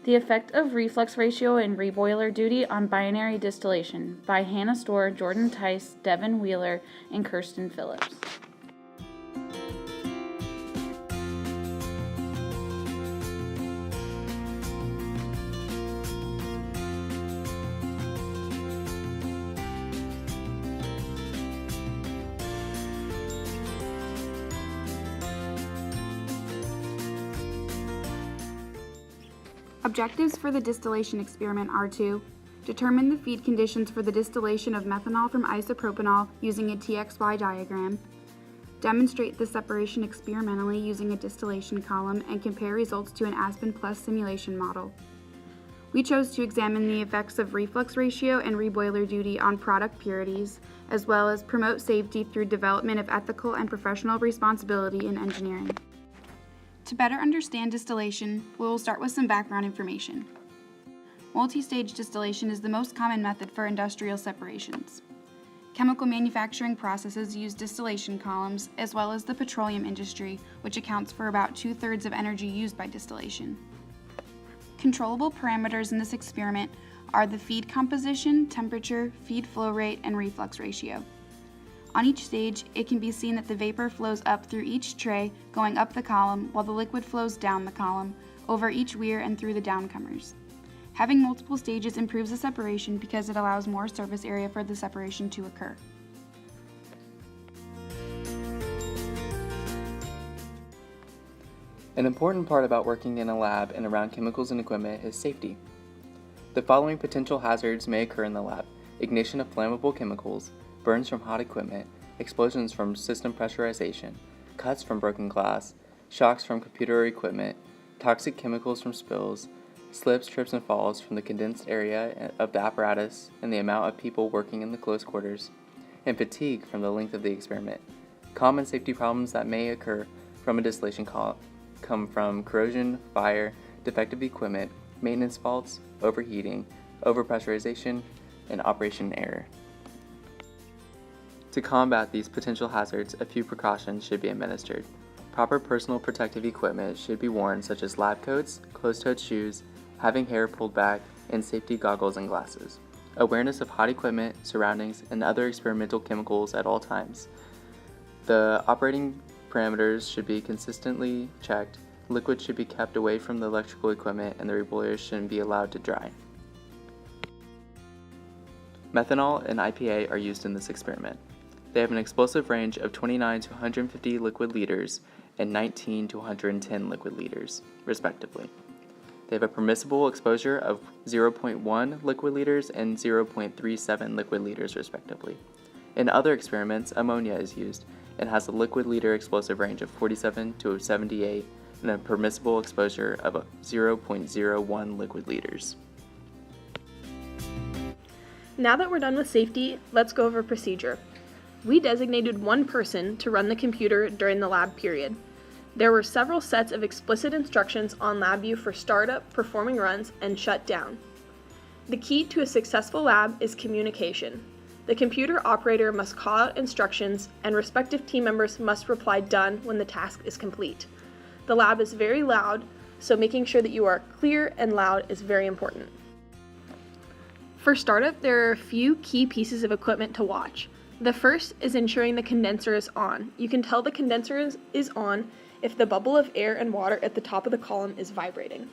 The Effect of Reflux Ratio and Reboiler Duty on Binary Distillation by Hannah Storr, Jordan Tice, Devin Wheeler, and Kirsten Phillips. Objectives for the distillation experiment are to determine the feed conditions for the distillation of methanol from isopropanol using a TXY diagram, demonstrate the separation experimentally using a distillation column, and compare results to an Aspen Plus simulation model. We chose to examine the effects of reflux ratio and reboiler duty on product purities, as well as promote safety through development of ethical and professional responsibility in engineering. To better understand distillation, we will start with some background information. Multi-stage distillation is the most common method for industrial separations. Chemical manufacturing processes use distillation columns, as well as the petroleum industry, which accounts for about 2/3 of energy used by distillation. Controllable parameters in this experiment are the feed composition, temperature, feed flow rate, and reflux ratio. On each stage, it can be seen that the vapor flows up through each tray, going up the column, while the liquid flows down the column, over each weir and through the downcomers. Having multiple stages improves the separation because it allows more surface area for the separation to occur. An important part about working in a lab and around chemicals and equipment is safety. The following potential hazards may occur in the lab: ignition of flammable chemicals, burns from hot equipment, explosions from system pressurization, cuts from broken glass, shocks from computer equipment, toxic chemicals from spills, slips, trips, and falls from the condensed area of the apparatus and the amount of people working in the close quarters, and fatigue from the length of the experiment. Common safety problems that may occur from a distillation come from corrosion, fire, defective equipment, maintenance faults, overheating, overpressurization, and operation error. To combat these potential hazards, a few precautions should be administered. Proper personal protective equipment should be worn, such as lab coats, closed-toed shoes, having hair pulled back, and safety goggles and glasses. Awareness of hot equipment, surroundings, and other experimental chemicals at all times. The operating parameters should be consistently checked. Liquid should be kept away from the electrical equipment, and the reboilers shouldn't be allowed to dry. Methanol and IPA are used in this experiment. They have an explosive range of 29 to 150 liquid liters and 19 to 110 liquid liters, respectively. They have a permissible exposure of 0.1 liquid liters and 0.37 liquid liters, respectively. In other experiments, ammonia is used and has a liquid liter explosive range of 47 to 78 and a permissible exposure of 0.01 liquid liters. Now that we're done with safety, let's go over procedure. We designated one person to run the computer during the lab period. There were several sets of explicit instructions on LabVIEW for startup, performing runs, and shutdown. The key to a successful lab is communication. The computer operator must call out instructions, and respective team members must reply "done" when the task is complete. The lab is very loud, so making sure that you are clear and loud is very important. For startup, there are a few key pieces of equipment to watch. The first is ensuring the condenser is on. You can tell the condenser is on if the bubble of air and water at the top of the column is vibrating.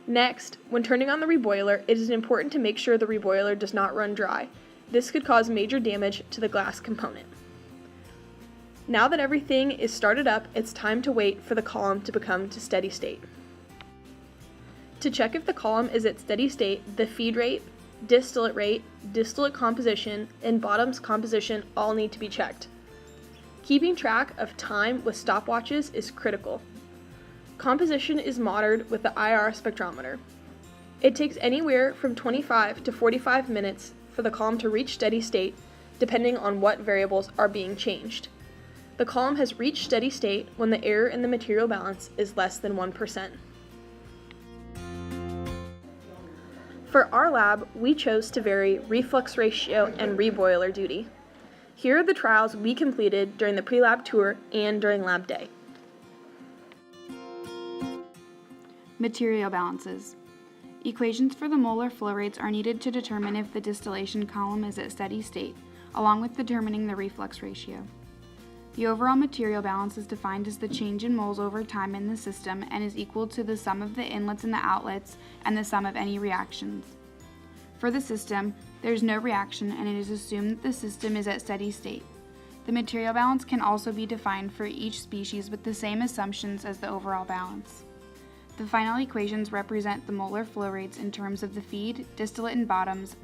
Next, when turning on the reboiler, it is important to make sure the reboiler does not run dry. This could cause major damage to the glass component. Now that everything is started up, it's time to wait for the column to become to steady state. To check if the column is at steady state, the feed rate, distillate composition, and bottoms composition all need to be checked. Keeping track of time with stopwatches is critical. Composition is monitored with the IR spectrometer. It takes anywhere from 25 to 45 minutes for the column to reach steady state, depending on what variables are being changed. The column has reached steady state when the error in the material balance is less than 1%. For our lab, we chose to vary reflux ratio and reboiler duty. Here are the trials we completed during the pre-lab tour and during lab day. Material balances. Equations for the molar flow rates are needed to determine if the distillation column is at steady state, along with determining the reflux ratio. The overall material balance is defined as the change in moles over time in the system and is equal to the sum of the inlets and the outlets and the sum of any reactions. For the system, there is no reaction and it is assumed that the system is at steady state. The material balance can also be defined for each species with the same assumptions as the overall balance. The final equations represent the molar flow rates in terms of the feed, distillate, and bottoms.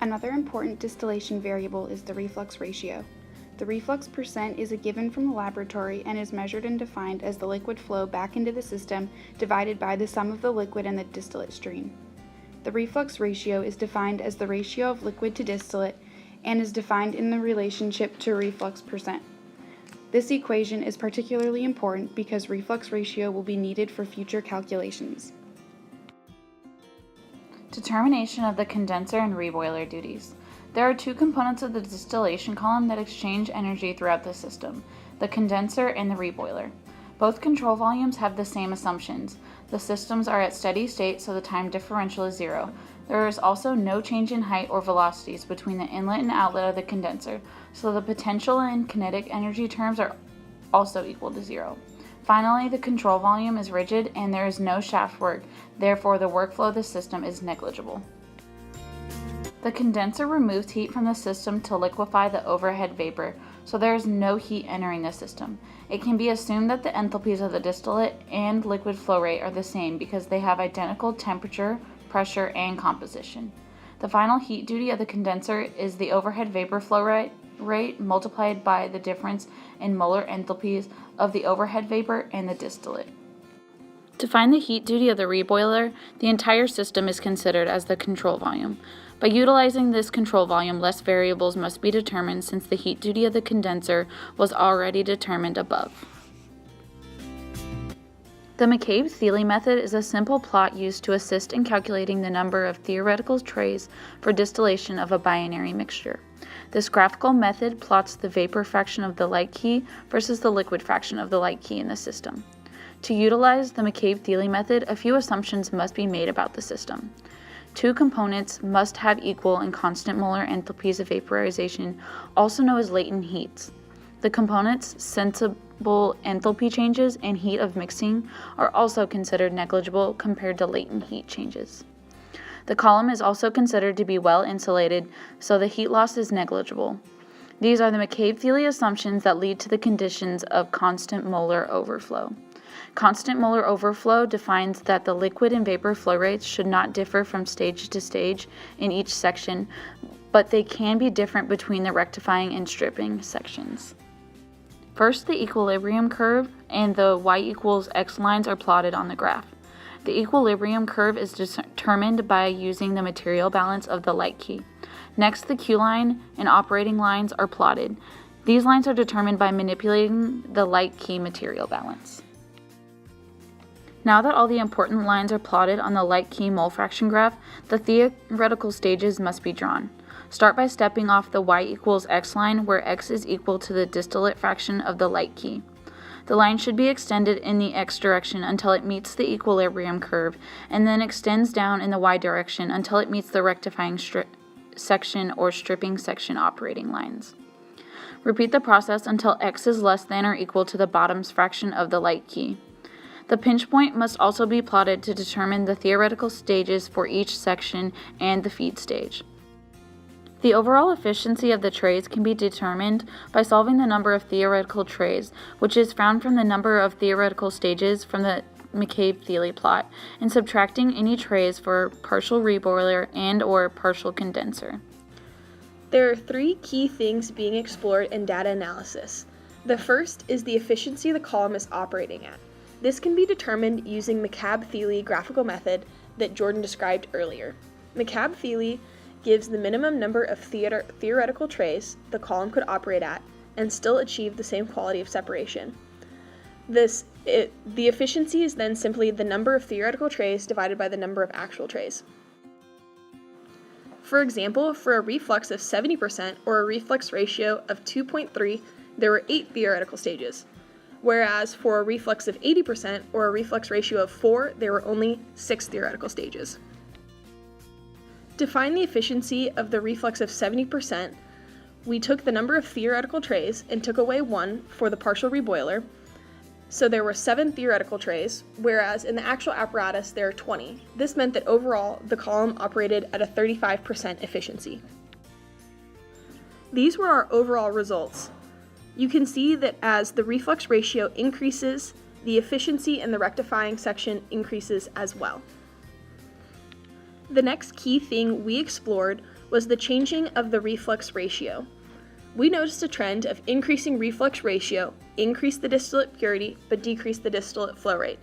Another important distillation variable is the reflux ratio. The reflux percent is a given from the laboratory and is measured and defined as the liquid flow back into the system divided by the sum of the liquid and the distillate stream. The reflux ratio is defined as the ratio of liquid to distillate and is defined in the relationship to reflux percent. This equation is particularly important because reflux ratio will be needed for future calculations. Determination of the condenser and reboiler duties. There are two components of the distillation column that exchange energy throughout the system, the condenser and the reboiler. Both control volumes have the same assumptions. The systems are at steady state, so the time differential is 0. There is also no change in height or velocities between the inlet and outlet of the condenser, so the potential and kinetic energy terms are also equal to 0. Finally, the control volume is rigid and there is no shaft work, therefore the workflow of the system is negligible. The condenser removes heat from the system to liquefy the overhead vapor, so there is no heat entering the system. It can be assumed that the enthalpies of the distillate and liquid flow rate are the same because they have identical temperature, pressure, and composition. The final heat duty of the condenser is the overhead vapor flow rate multiplied by the difference in molar enthalpies of the overhead vapor and the distillate. To find the heat duty of the reboiler, the entire system is considered as the control volume. By utilizing this control volume, less variables must be determined since the heat duty of the condenser was already determined above. The McCabe-Thiele method is a simple plot used to assist in calculating the number of theoretical trays for distillation of a binary mixture. This graphical method plots the vapor fraction of the light key versus the liquid fraction of the light key in the system. To utilize the McCabe-Thiele method, a few assumptions must be made about the system. Two components must have equal and constant molar enthalpies of vaporization, also known as latent heats. The components' sensible enthalpy changes and heat of mixing are also considered negligible compared to latent heat changes. The column is also considered to be well insulated, so the heat loss is negligible. These are the McCabe-Thiele assumptions that lead to the conditions of constant molar overflow. Constant molar overflow defines that the liquid and vapor flow rates should not differ from stage to stage in each section, but they can be different between the rectifying and stripping sections. First, the equilibrium curve and the y equals x lines are plotted on the graph. The equilibrium curve is determined by using the material balance of the light key. Next, the Q line and operating lines are plotted. These lines are determined by manipulating the light key material balance. Now that all the important lines are plotted on the light key mole fraction graph, the theoretical stages must be drawn. Start by stepping off the y equals x line where x is equal to the distillate fraction of the light key. The line should be extended in the x direction until it meets the equilibrium curve and then extends down in the y direction until it meets the rectifying section or stripping section operating lines. Repeat the process until x is less than or equal to the bottom's fraction of the light key. The pinch point must also be plotted to determine the theoretical stages for each section and the feed stage. The overall efficiency of the trays can be determined by solving the number of theoretical trays, which is found from the number of theoretical stages from the McCabe-Thiele plot, and subtracting any trays for partial reboiler and or partial condenser. There are three key things being explored in data analysis. The first is the efficiency the column is operating at. This can be determined using McCabe-Thiele graphical method that Jordan described earlier. McCabe-Thiele gives the minimum number of theoretical trays the column could operate at and still achieve the same quality of separation. The efficiency is then simply the number of theoretical trays divided by the number of actual trays. For example, for a reflux of 70% or a reflux ratio of 2.3, there were 8 theoretical stages. whereas for a reflux of 80% or a reflux ratio of 4, there were only 6 theoretical stages. To find the efficiency of the reflux of 70%, we took the number of theoretical trays and took away 1 for the partial reboiler. So there were 7 theoretical trays, whereas in the actual apparatus there are 20. This meant that overall the column operated at a 35% efficiency. These were our overall results. You can see that as the reflux ratio increases, the efficiency in the rectifying section increases as well. The next key thing we explored was the changing of the reflux ratio. We noticed a trend of increasing reflux ratio increased the distillate purity but decreased the distillate flow rate.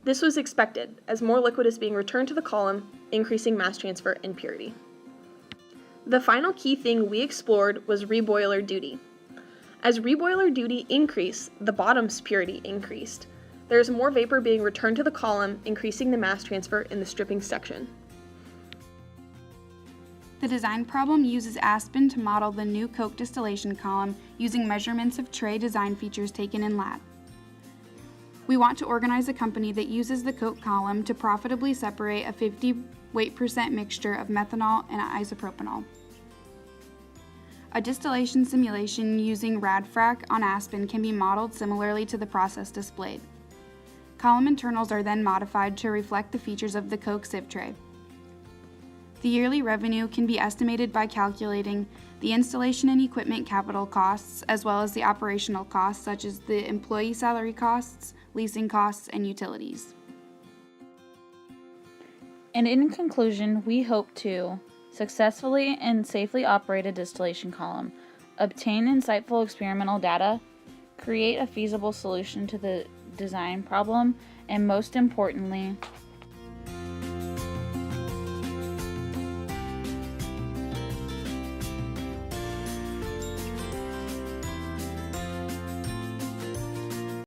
This was expected as more liquid is being returned to the column, increasing mass transfer and purity. The final key thing we explored was reboiler duty. As reboiler duty increased, the bottom's purity increased. There is more vapor being returned to the column, increasing the mass transfer in the stripping section. The design problem uses Aspen to model the new coke distillation column using measurements of tray design features taken in lab. We want to organize a company that uses the coke column to profitably separate a 50 weight % mixture of methanol and isopropanol. A distillation simulation using RadFrac on Aspen can be modeled similarly to the process displayed. Column internals are then modified to reflect the features of the coke sieve tray. The yearly revenue can be estimated by calculating the installation and equipment capital costs, as well as the operational costs such as the employee salary costs, leasing costs, and utilities. And in conclusion, we hope to successfully and safely operate a distillation column, obtain insightful experimental data, create a feasible solution to the design problem, and most importantly,